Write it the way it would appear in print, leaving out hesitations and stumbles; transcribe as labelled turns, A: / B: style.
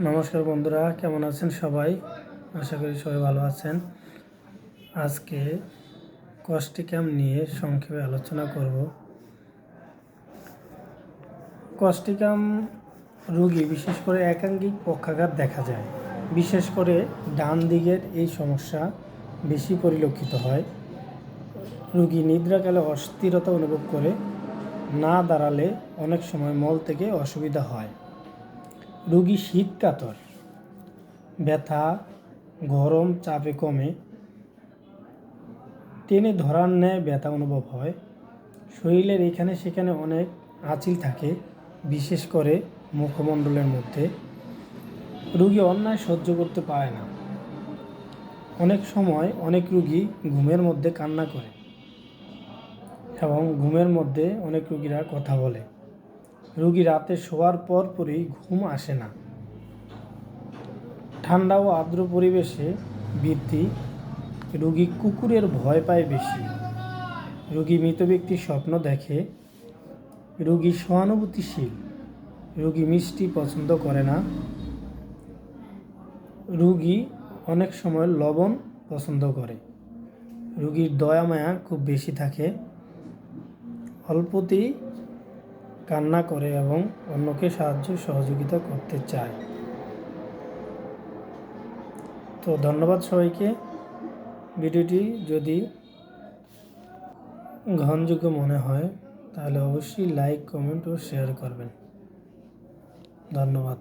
A: নমস্কার বন্ধুরা, কেমন আছেন সবাই? আশা করি সবাই ভালো আছেন। আজকে কস্টিকাম নিয়ে সংক্ষেপে আলোচনা করব। কস্টিকাম রোগী বিশেষ করে একাঙ্গিক পক্ষাঘাত দেখা যায়। বিশেষ করে ডান দিকের এই সমস্যা বেশি পরিলক্ষিত হয়। রোগী নিদ্রাকালে অস্থিরতা অনুভব করে, না দাঁড়ালে অনেক সময় মল থেকে অসুবিধা হয়। রোগী শীতকাতর, ব্যথা, গরম চাপে কমে, টেনে ধরার ন্যায় ব্যথা অনুভব হয়। শরীরের এখানে সেখানে অনেক আঁচিল থাকে, বিশেষ করে মুখমণ্ডলের মধ্যে। রোগী অন্যায় সহ্য করতে পারে না। অনেক সময় অনেক রোগী ঘুমের মধ্যে কান্না করে এবং ঘুমের মধ্যে অনেক রোগীরা কথা বলে। রোগী রাতে শোয়ার পরই ঘুম আসে না। ঠান্ডা ও আর্দ্র পরিবেশে বৃদ্ধি। রোগী কুকুরের ভয় পায় বেশি। রোগী মৃত ব্যক্তির স্বপ্ন দেখে। রোগী সহানুভূতিশীল। রোগী মিষ্টি পছন্দ করে না। রোগী অনেক সময় লবণ পছন্দ করে। রোগীর দয়া মায়া খুব বেশি থাকে। অল্পতেই কান্না করে এবং অন্যকে সাহায্য সহযোগিতা করতে চায়। তো ধন্যবাদ সবাইকে। ভিডিওটি যদি গ্রহণযোগ্য মনে হয় তাহলে অবশ্যই লাইক, কমেন্ট ও শেয়ার করবেন। ধন্যবাদ।